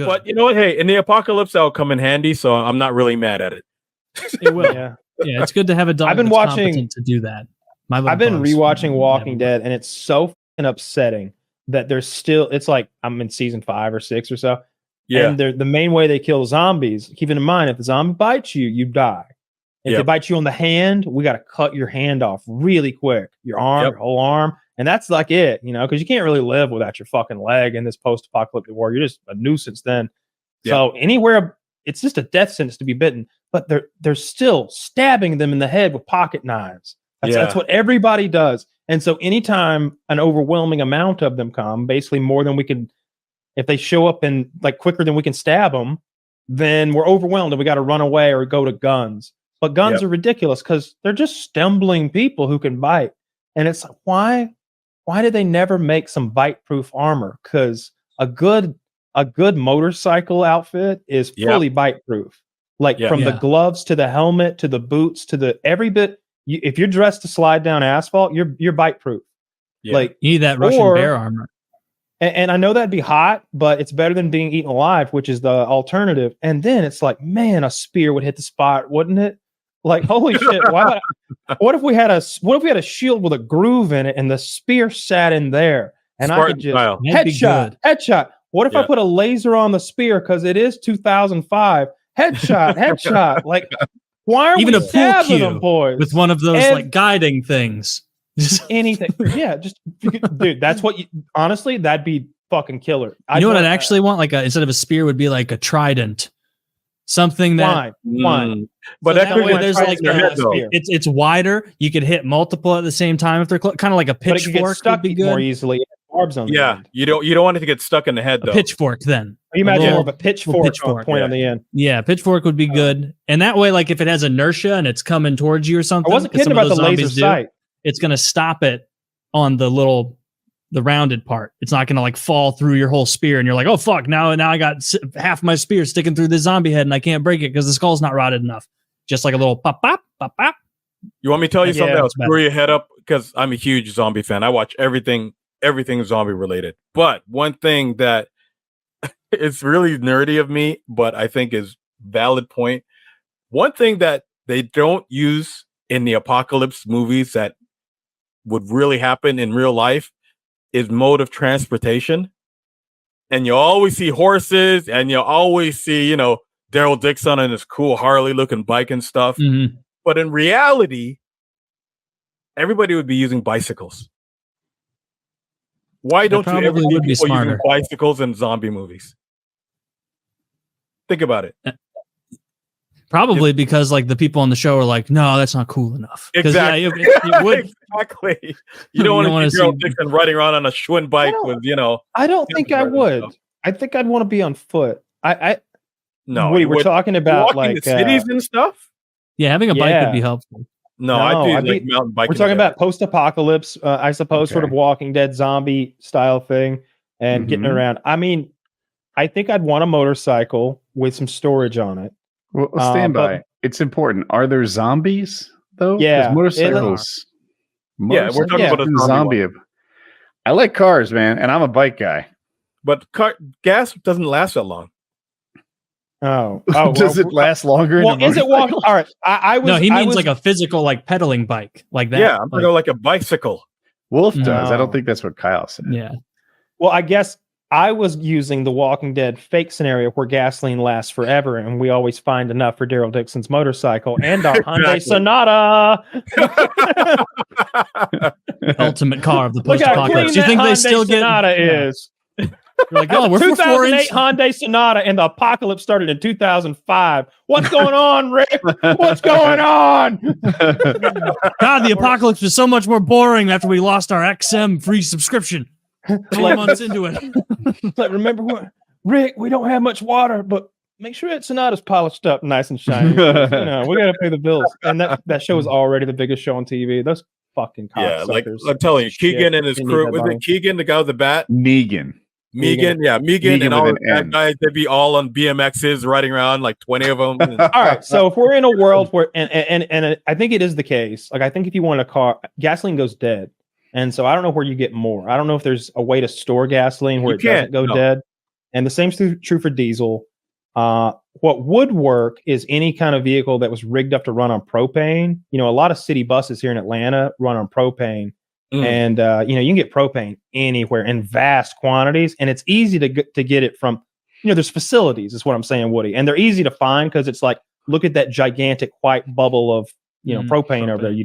good. But you know what? Hey, in the apocalypse, that'll come in handy. So I'm not really mad at it. It will. Yeah, it's good to have a dog. I've been that's watching competent to do that. I've been rewatching Walking Dead, and it's so fucking upsetting that there's still. It's like I'm in season 5 or 6 or so. Yeah. And the main way they kill zombies. Keeping in mind, if the zombie bites you, you die. If it bites you on the hand, we got to cut your hand off really quick. Your arm, your whole arm. And that's like it, because you can't really live without your fucking leg in this post-apocalyptic war. You're just a nuisance then. Yep. So anywhere, it's just a death sentence to be bitten. But they're still stabbing them in the head with pocket knives. That's what everybody does. And so anytime an overwhelming amount of them come, basically more than we can, if they show up in like quicker than we can stab them, then we're overwhelmed and we got to run away or go to guns. But guns are ridiculous because they're just stumbling people who can bite. And it's like, why did they never make some bite-proof armor? Because a good motorcycle outfit is fully bite-proof. Like from the gloves to the helmet to the boots to the every bit. If you're dressed to slide down asphalt, you're bite-proof. Yeah. Like you need that Russian bear armor. And I know that'd be hot, but it's better than being eaten alive, which is the alternative. And then it's like, man, a spear would hit the spot, wouldn't it? Like, holy shit! What if we had a shield with a groove in it, and the spear sat in there, and Spartan I could just headshot. What if I put a laser on the spear because it is 2005? Headshot. Like, why are even we stabbing them, boys? With one of those like guiding things? Anything, just dude. That's what. Honestly, that'd be fucking killer. You know what I'd actually want? Like, instead of a spear, would be like a trident. Something that why? But so that way there's like it's wider. You could hit multiple at the same time if they're kind of like a pitchfork. Would be good more easily. Barbs on the end. You don't want it to get stuck in the head though. A pitchfork then. You imagine more of a pitchfork point on the end. Yeah, pitchfork would be good. And that way, like if it has inertia and it's coming towards you or something, I wasn't kidding about the laser sight. It's gonna stop it on the rounded part. It's not going to like fall through your whole spear and you're like, oh fuck, now I got half my spear sticking through the zombie head and I can't break it because the skull's not rotted enough. Just like a little pop pop pop pop. You want me to tell you something else? Screw your head up because I'm a huge zombie fan. I watch everything zombie related. But one thing that is really nerdy of me, but I think is valid point. One thing that they don't use in the apocalypse movies that would really happen in real life is mode of transportation. And you always see horses and you always see, Daryl Dixon and his cool Harley looking bike and stuff. Mm-hmm. But in reality, everybody would be using bicycles. Why don't you ever see people using bicycles in zombie movies? Think about it. Probably because like the people on the show are like, no, that's not cool enough. Exactly. It would. Exactly. You don't want to see Daryl Dixon riding around on a Schwinn bike with, I don't think I would. I think I'd want to be on foot. No. We're talking about like the cities and stuff. Yeah, having a bike would be helpful. No, I'd be mountain biking. We're talking about post-apocalypse, I suppose, sort of Walking Dead zombie style thing, and getting around. I mean, I think I'd want a motorcycle with some storage on it. Well, stand by. It's important. Are there zombies though? Yeah, motorcycles. Yeah, we're talking about a zombie. I like cars, man, and I'm a bike guy. But gas doesn't last that long. Oh, does it last longer? Well, is it walking? All right, he means like a physical, like pedaling bike, like that. Yeah, I'm talking like a bicycle. Wolf does. I don't think that's what Kyle said. Yeah. Well, I guess I was using the Walking Dead fake scenario where gasoline lasts forever, and we always find enough for Daryl Dixon's motorcycle and our Hyundai Sonata. Ultimate car of the post-apocalypse. Do you think they still get Sonata is? You're like, oh, we're 2008 Hyundai Sonata, and the apocalypse started in 2005. What's going on, Rick? What's going on? God, the apocalypse was so much more boring after we lost our XM free subscription. 12 months into it. Like, remember what, Rick? We don't have much water, but make sure that Sonata's polished up, nice and shiny. We got to pay the bills. And that show is already the biggest show on TV. Those fucking cocksuckers. Yeah, like I'm telling you, Keegan and his crew. Was it Keegan, the guy with the bat? Megan, and all the guys, they'd be all on BMXs riding around, like 20 of them. All right, so if we're in a world where, and I think it is the case, like I think if you want a car, gasoline goes dead, and so I don't know where you get more. I don't know if there's a way to store gasoline where it doesn't go dead. And the same's true for diesel. What would work is any kind of vehicle that was rigged up to run on propane. You know, a lot of city buses here in Atlanta run on propane. And, you know, you can get propane anywhere in vast quantities. And it's easy to get it from, you know, there's facilities, is what I'm saying, Woody. And they're easy to find because it's like, look at that gigantic white bubble of, you know, propane over there.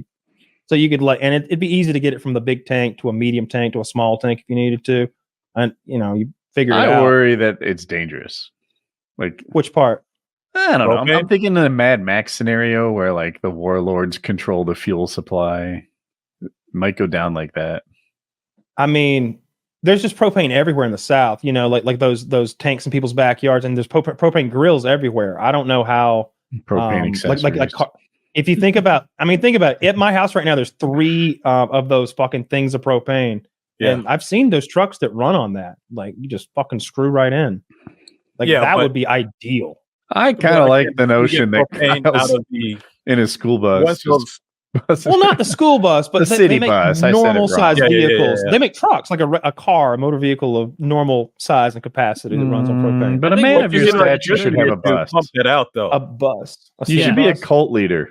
So you could and it'd be easy to get it from the big tank to a medium tank to a small tank if you needed to. And, you know, you figure it out. I worry that it's dangerous. Like, which part? I don't know. I'm thinking in a Mad Max scenario where like the warlords control the fuel supply. It might go down like that. I mean, there's just propane everywhere in the South, you know, like those tanks in people's backyards, and there's propane grills everywhere. I don't know how propane accessories. Like if you think about, think about it. At my house right now, there's 3 of those fucking things of propane. Yeah. And I've seen those trucks that run on that. Like, you just fucking screw right in. Like, that would be ideal. I kind of like the notion that Kyle's in a school bus. Well, not the school bus, but the city they make bus. normal size vehicles. Yeah. They make trucks, like a car, a motor vehicle of normal size and capacity that runs on propane. But a man of your stature should have a bus. Pump it out, though. A bus. You should be a cult leader.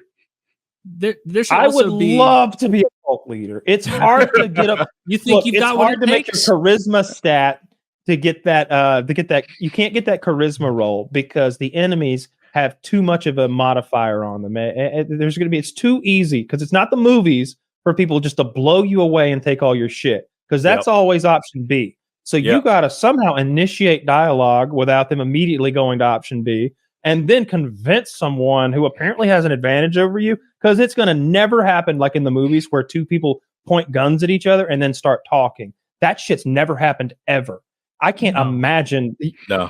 There should I would love to be a cult leader. It's hard to get up. You think you've got what it takes? It's hard to make your charisma stat to get that. You can't get that charisma roll because the enemies have too much of a modifier on them. There's going to be, it's too easy because it's not the movies for people just to blow you away and take all your shit, because that's always option B. So you got to somehow initiate dialogue without them immediately going to option B, and then convince someone who apparently has an advantage over you, because it's going to never happen like in the movies where 2 people point guns at each other and then start talking. That shit's never happened ever. I can't imagine. No.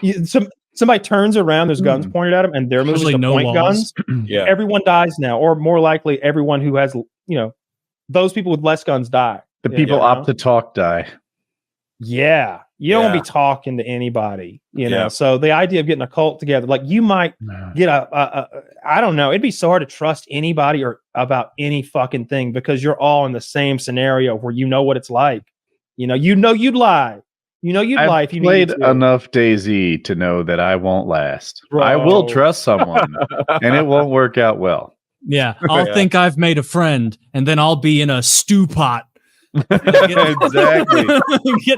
Somebody turns around, there's guns pointed at them, and they're moving to point guns. Everyone dies now, or more likely, everyone who has, you know, those people with less guns die. The people opt to talk die. Yeah, you don't want to be talking to anybody, you know. So the idea of getting a cult together, like you might get I don't know, it'd be so hard to trust anybody or about any fucking thing because you're all in the same scenario where you know what it's like. You know you'd lie. You know you'd lie if you played enough DayZ to know that I won't last. Bro. I will trust someone, and it won't work out well. Yeah, I'll think I've made a friend, and then I'll be in a stew pot. Exactly.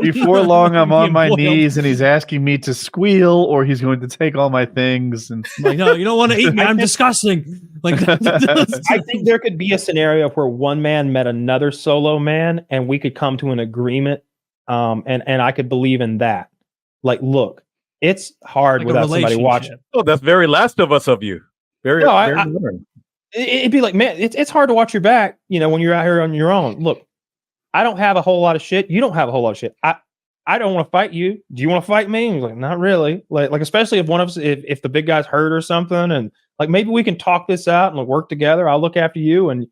Before long, I'm on my knees, and he's asking me to squeal, or he's going to take all my things. And like, no, you don't want to eat me. I'm disgusting. Like, I think there could be a scenario where one man met another solo man, and we could come to an agreement. And I could believe in that. Like, look, it's hard like without somebody watching. Oh, that's very Last of Us of you. Very. It'd be like, man, it's hard to watch your back, you know, when you're out here on your own. Look, I don't have a whole lot of shit. You don't have a whole lot of shit. I don't want to fight you. Do you want to fight me? And he's like, not really. Like especially if one of us, if the big guy's hurt or something, and like maybe we can talk this out and work together. I'll look after you, and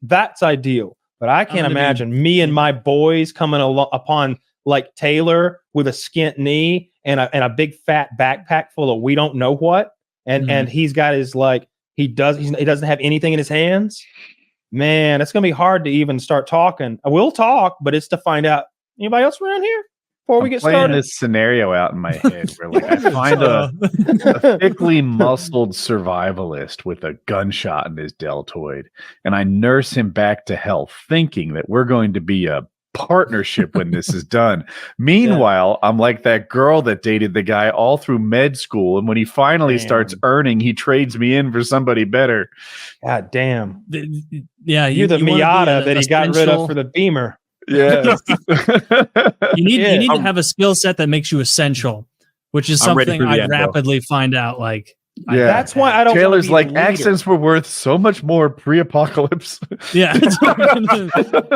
that's ideal. But I can't imagine me and my boys coming upon like Taylor with a skint knee and a big fat backpack full of we don't know what, and he's got his like he doesn't have anything in his hands. Man, it's gonna be hard to even start talking. We'll talk, but it's to find out anybody else around here before we get started. This scenario out in my head where like I find a thickly muscled survivalist with a gunshot in his deltoid, and I nurse him back to health, thinking that we're going to be a partnership when this is done. Meanwhile, I'm like that girl that dated the guy all through med school, and when he finally starts earning, he trades me in for somebody better. God damn. You're the Miata that he got rid of for the Beamer. Yeah. you need to have a skill set that makes you essential, which is something I'd rapidly find out. Like, that's why I don't. Taylor's like accents were worth so much more pre-apocalypse. Yeah.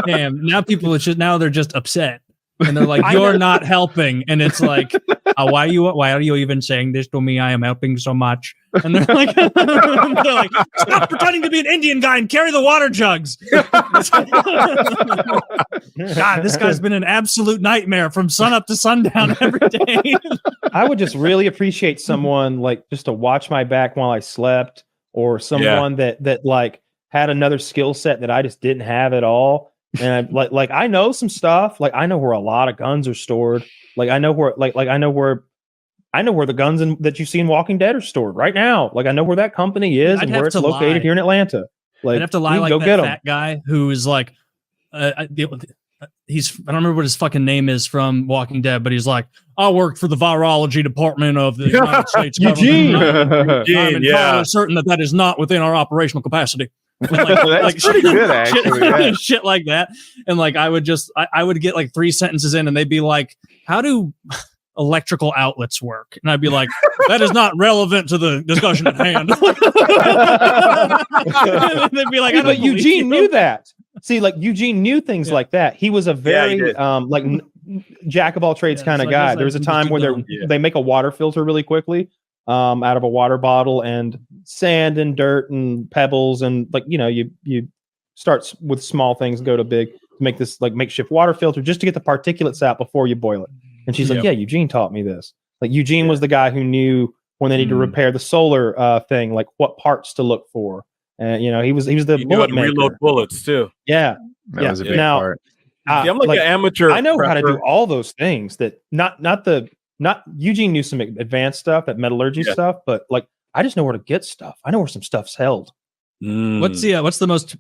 Damn. Now now they're just upset. And they're like, you're not helping. And it's like, why are you even saying this to me? I am helping so much. And they're like, stop pretending to be an Indian guy and carry the water jugs. God, this guy's been an absolute nightmare from sun up to sundown every day. I would just really appreciate someone like just to watch my back while I slept, or someone that like had another skill set that I just didn't have at all. And I know some stuff. Like I know where a lot of guns are stored. Like I know where I know where I know where the guns that you see in Walking Dead are stored right now. Like I know where that company is and where it's located here in Atlanta. Like I'd have to lie like that fat guy who is like, I don't remember what his fucking name is from Walking Dead, but he's like, I worked for the virology department of the United States Eugene. I'm entirely certain that is not within our operational capacity. That's pretty good, actually. Shit like that. And like, I would get like 3 sentences in and they'd be like, how do electrical outlets work? And I'd be like, that is not relevant to the discussion at hand. And they'd be like, but Eugene knew that. See, like Eugene knew things like that. He was a very like jack of all trades kind of guy. There was a time where they make a water filter really quickly out of a water bottle, and sand and dirt and pebbles, and like you start with small things and go to big to make this like makeshift water filter just to get the particulates out before you boil it. And she's like, yeah, Eugene taught me this. Like Eugene was the guy who knew when they need to repair the solar thing, like what parts to look for. And he was the bullet maker. Reload bullets too. Yeah, that was a big part. I'm like an amateur. I know how to do all those things. That not Eugene knew some advanced stuff, that metallurgy stuff, but like I just know where to get stuff. I know where some stuff's held. What's the most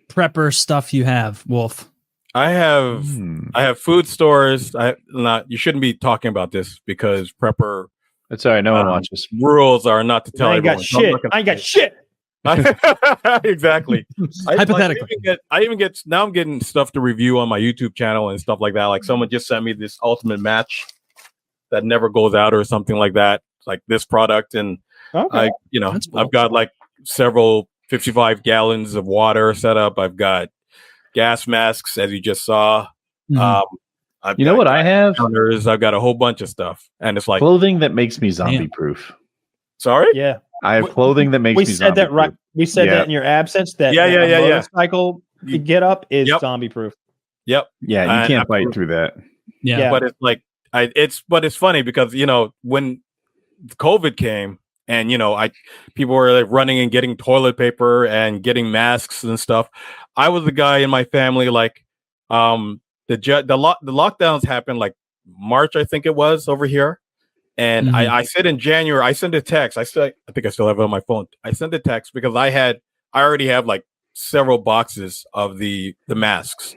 prepper stuff you have, Wolf? I have food stores. You shouldn't be talking about this because prepper. That's all right. No one watches. Rules are not to tell everyone. I ain't got shit. Exactly. Hypothetically, I even get now. I'm getting stuff to review on my YouTube channel and stuff like that. Like someone just sent me this ultimate match that never goes out or something like that. Like this product, and I've got like several 55 gallons of water set up. I've got gas masks, as you just saw. I've got a whole bunch of stuff, and it's like clothing that makes me zombie proof. Sorry? Yeah. I have clothing that makes me zombie proof. Right. We said that in your absence. That motorcycle get up is zombie proof. Yep. Yeah, you can't bite through that. Yeah. But it's like it's funny because when COVID came and people were like running and getting toilet paper and getting masks and stuff. I was the guy in my family like the lockdowns happened like March, I think it was over here. And I said in January, I sent a text. I think I still have it on my phone. I sent a text because I already have like several boxes of the masks.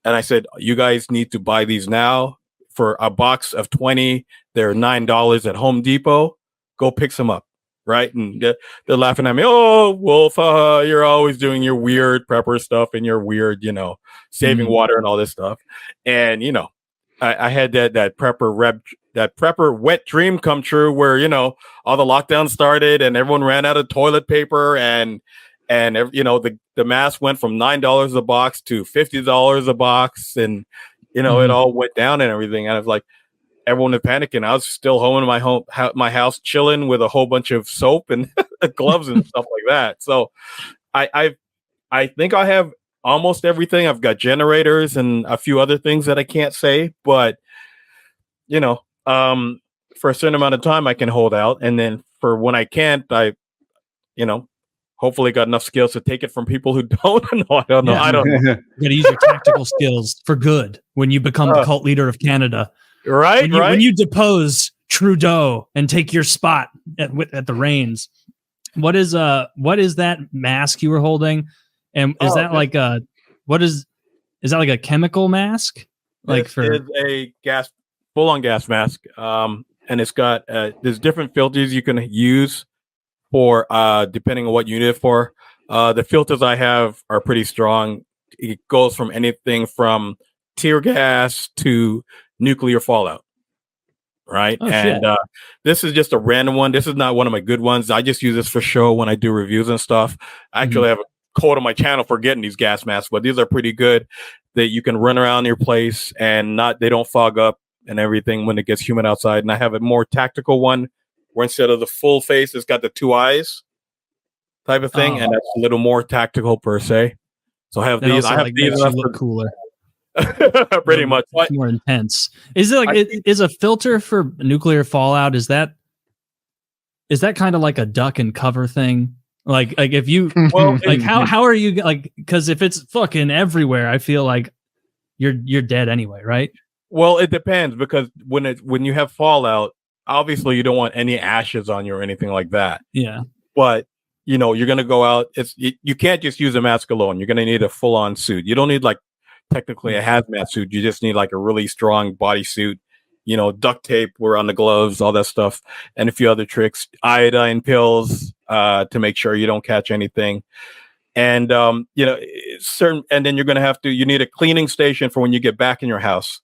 And I said, you guys need to buy these now for a box of 20. They're $9 at Home Depot. Go pick some up. Right. And they're laughing at me. Oh, Wolf, you're always doing your weird prepper stuff and your weird, saving water and all this stuff. And, I had that prepper wet dream come true where, all the lockdowns started and everyone ran out of toilet paper and the mask went from $9 a box to $50 a box. And, it all went down and everything. And I was like, everyone was panicking. I was still home in my house, chilling with a whole bunch of soap and gloves and stuff like that. So I think I have almost everything. I've got generators and a few other things that I can't say, but for a certain amount of time I can hold out. And then for when I can't, I hopefully got enough skills to take it from people who don't know. I don't know. You got to use your tactical skills for good when you become the cult leader of Canada. Right, when you depose Trudeau and take your spot at the reins. What is that mask you were holding? And is that like a is that like a chemical mask? Like it's a full-on gas mask. And it's got there's different filters you can use for depending on what you need it for. The filters I have are pretty strong. It goes from anything from tear gas to nuclear fallout, right? This is just a random one. This is not one of my good ones. I just use this for show when I do reviews and stuff. I actually have a code on my channel for getting these gas masks, but these are pretty good that you can run around your place and they don't fog up and everything when it gets humid outside. And I have a more tactical one where instead of the full face, it's got the 2 eyes type of thing, and that's a little more tactical per se. So I have these. I have these. Look cooler. Pretty much more intense. Is it like is a filter for nuclear fallout? Is that kind of like a duck and cover thing? Like if you how are you like, because if it's fucking everywhere, I feel like you're dead anyway, right? Well, it depends because when you have fallout, obviously you don't want any ashes on you or anything like that. Yeah. But you're going to go out. You can't just use a mask alone. You're going to need a full on suit. You don't need like technically a hazmat suit. You just need like a really strong bodysuit, duct tape around the gloves, all that stuff, and a few other tricks, iodine pills, to make sure you don't catch anything. And, and then you need a cleaning station for when you get back in your house.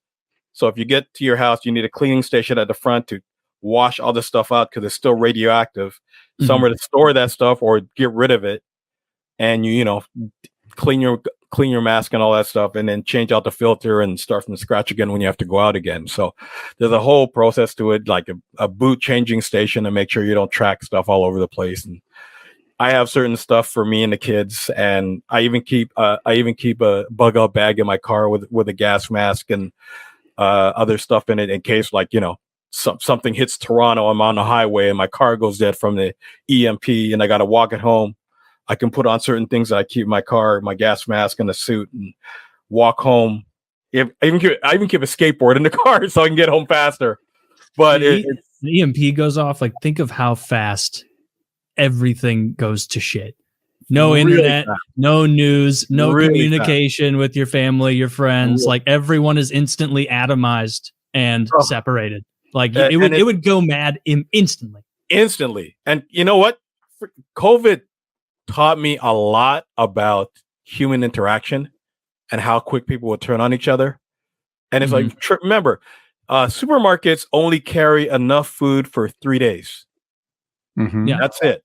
So if you get to your house, you need a cleaning station at the front to wash all this stuff out because it's still radioactive. Mm-hmm. Somewhere to store that stuff or get rid of it. And clean your mask and all that stuff, and then change out the filter and start from scratch again when you have to go out again. So there's a whole process to it, like a boot changing station to make sure you don't track stuff all over the place. And I have certain stuff for me and the kids, and I even keep a bug out bag in my car with a gas mask and other stuff in it in case, like, something hits Toronto. I'm on the highway and my car goes dead from the EMP, and I got to walk it home. I can put on certain things that I keep in my car, my gas mask and a suit, and walk home. I even keep a skateboard in the car so I can get home faster. But the EMP goes off. Like, think of how fast everything goes to shit. No internet, no news, no communication with your family, your friends. Like, everyone is instantly atomized and separated. Like, it would go mad instantly. And you know what? COVID taught me a lot about human interaction and how quick people will turn on each other. And it's like, remember, supermarkets only carry enough food for 3 days. Mm-hmm. Yeah, that's it.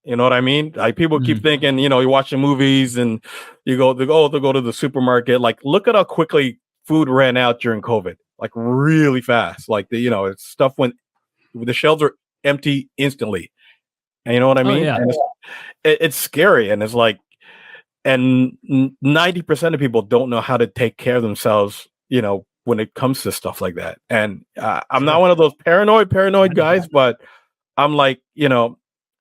You know what I mean? Like, people keep thinking, you're watching movies and they'll go to the supermarket. Like, look at how quickly food ran out during COVID. Like, really fast. Like, stuff the shelves are empty instantly. And you know what I mean? Yeah. And it's scary, and it's like, and 90% of people don't know how to take care of themselves, when it comes to stuff like that. And I'm not one of those paranoid guys, but I'm like,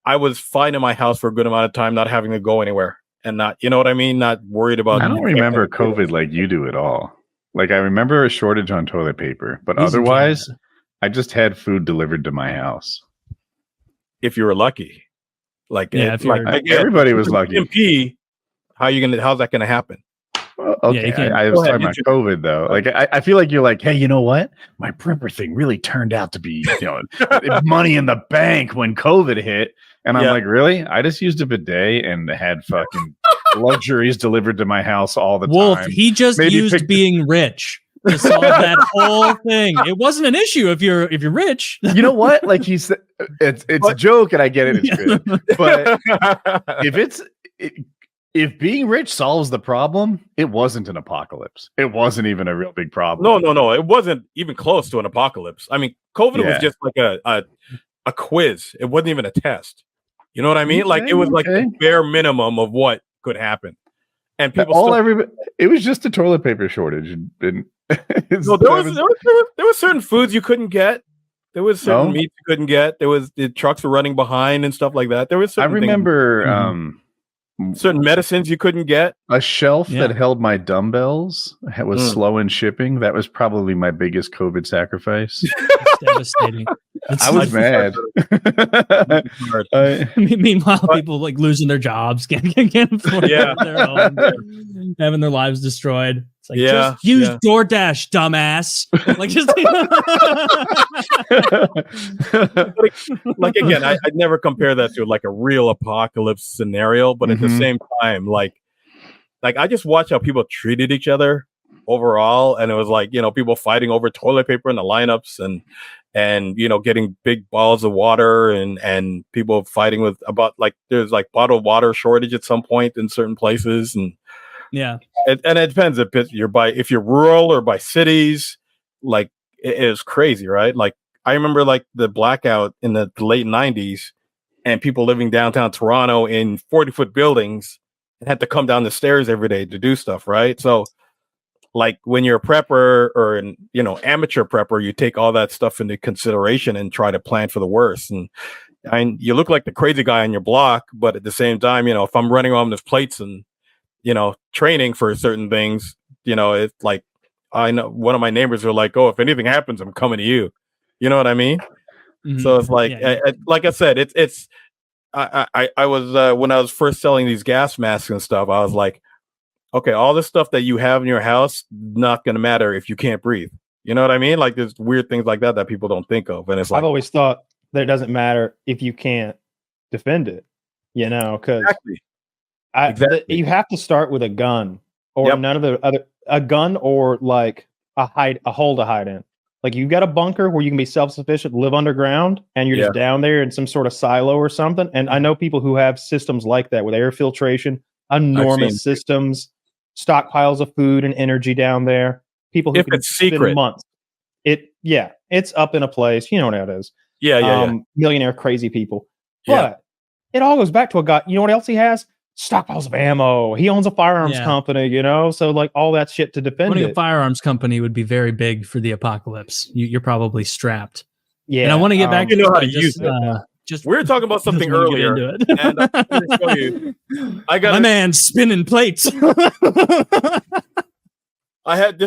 I was fine in my house for a good amount of time, not having to go anywhere, and not, you know what I mean? Not worried about. I don't remember COVID like you do at all. Like, I remember a shortage on toilet paper, but otherwise, I just had food delivered to my house. If you were lucky. Like, everybody was lucky. EMP, how's that gonna happen? Well, okay, I was talking about COVID though. Like, I feel like you're like, hey, you know what? My prepper thing really turned out to be, money in the bank when COVID hit. And I'm like, really? I just used a bidet and had fucking luxuries delivered to my house all the time. Wolf, he just used being rich to solve that whole thing. It wasn't an issue if you're rich. You know what? Like, it's a joke, and I get it. It's good. But if being rich solves the problem, it wasn't an apocalypse. It wasn't even a real big problem. No. It wasn't even close to an apocalypse. I mean, COVID was just like a quiz. It wasn't even a test. You know what I mean? Like, it was like the bare minimum of what could happen. And people it was just a toilet paper shortage. And there was certain foods you couldn't get. There was certain meats you couldn't get. There was the trucks were running behind and stuff like that. There was certain certain medicines you couldn't get. A shelf that held my dumbbells was slow in shipping. That was probably my biggest COVID sacrifice. It's devastating. I was mad. Meanwhile, people like losing their jobs, can't afford their own, having their lives destroyed. It's like, just use DoorDash, dumbass. Like, just like again, I never compare that to like a real apocalypse scenario, but at the same time, like I just watch how people treated each other overall, and it was like, people fighting over toilet paper in the lineups, and getting big balls of water, and people fighting about like there's like bottled water shortage at some point in certain places, and it depends if you're rural or by cities. Like, it is crazy, right? Like, I remember like the blackout in the late 90s, and people living downtown Toronto in 40-foot buildings had to come down the stairs every day to do stuff, right? So like, when you're a prepper or an amateur prepper, you take all that stuff into consideration and try to plan for the worst. And you look like the crazy guy on your block, but at the same time, if I'm running around with plates and training for certain things, it's like, I know one of my neighbors are like, oh, if anything happens, I'm coming to you. You know what I mean? So it's like, like I said, I was when I was first selling these gas masks and stuff, I was like, okay, all the stuff that you have in your house not going to matter if you can't breathe. You know what I mean? Like there's weird things like that people don't think of, and it's like I've always thought that it doesn't matter if you can't defend it. You know, because you have to start with a gun or none of the other a gun or like a hole to hide in. Like you've got a bunker where you can be self-sufficient, live underground, and you're just down there in some sort of silo or something. And I know people who have systems like that with air filtration, enormous systems, stockpiles of food and energy down there. People who can spend months. It's up in a place. You know what it is. Millionaire crazy people. But it all goes back to a guy. You know what else he has? Stockpiles of ammo. He owns a firearms company, you know, so like all that shit to defend Owning a firearms company would be very big for the apocalypse. You're probably strapped. Yeah, and I want to get back. You know how to use it. Just we were talking about something earlier, and I'm going to show you. I got my man spinning plates. This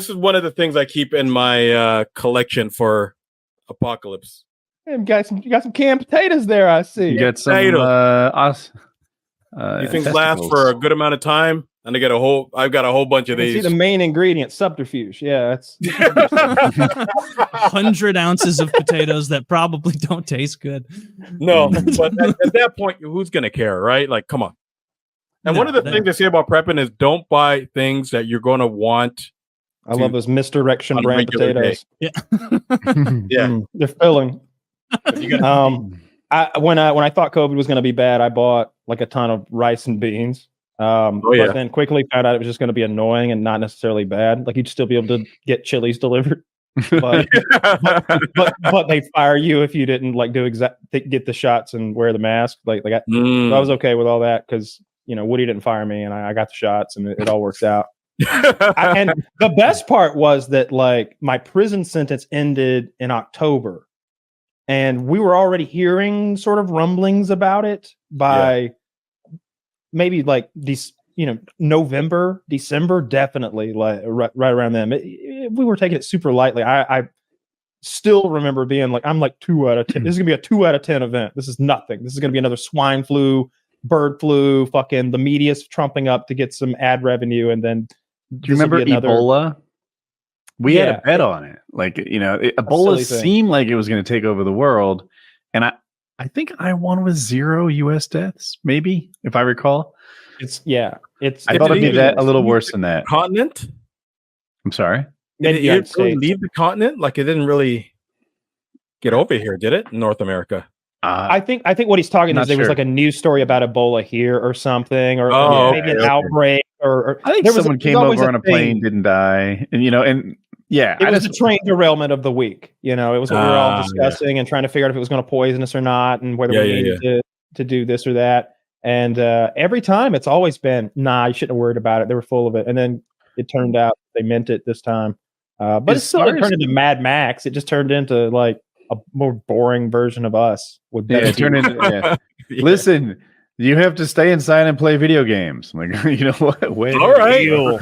is one of the things I keep in my collection for apocalypse. Hey, you got some canned potatoes there. I see. You got some these things last for a good amount of time, and I've got a whole bunch of these. See the main ingredient, subterfuge. Yeah, it's 100 ounces of potatoes that probably don't taste good. No, but at that point, who's gonna care, right? Like, come on. And one of the things they say about prepping is don't buy things that you're going to want. I love those misdirection brand potatoes. Yeah, they're filling. When I thought COVID was going to be bad, I bought like a ton of rice and beans. But then quickly found out it was just going to be annoying and not necessarily bad. Like you'd still be able to get chilies delivered, but they fire you if you didn't like get the shots and wear the mask. So I was okay with all that because Woody didn't fire me and I got the shots and it all worked out. And the best part was that like my prison sentence ended in October. And we were already hearing sort of rumblings about it by maybe like these, November, December, definitely like right around then. We were taking it super lightly. I still remember being like, I'm like 2 out of 10. This is gonna be a 2 out of 10 event. This is nothing. This is gonna be another swine flu, bird flu. Fucking the media's trumping up to get some ad revenue, and then do you remember Ebola? We had a bet on it. Like, Ebola seemed like it was going to take over the world. And I think I won with 0 US deaths, maybe, if I recall. I thought it'd be a little worse than that. Continent? I'm sorry? Did it really leave the continent? Like it didn't really get over here, did it? In North America. I think what he's talking is there was like a news story about Ebola here or something, or maybe an outbreak. Or I think someone came over on a plane, didn't die, and it was a train derailment of the week. It was what we were all discussing and trying to figure out if it was going to poison us or not, and whether we needed to do this or that. And every time it's always been, nah, you shouldn't have worried about it. They were full of it, and then it turned out they meant it this time. But it started turned into Mad Max. It just turned into like a more boring version of us. It turned into. Listen. You have to stay inside and play video games. I'm like, you know what? All right.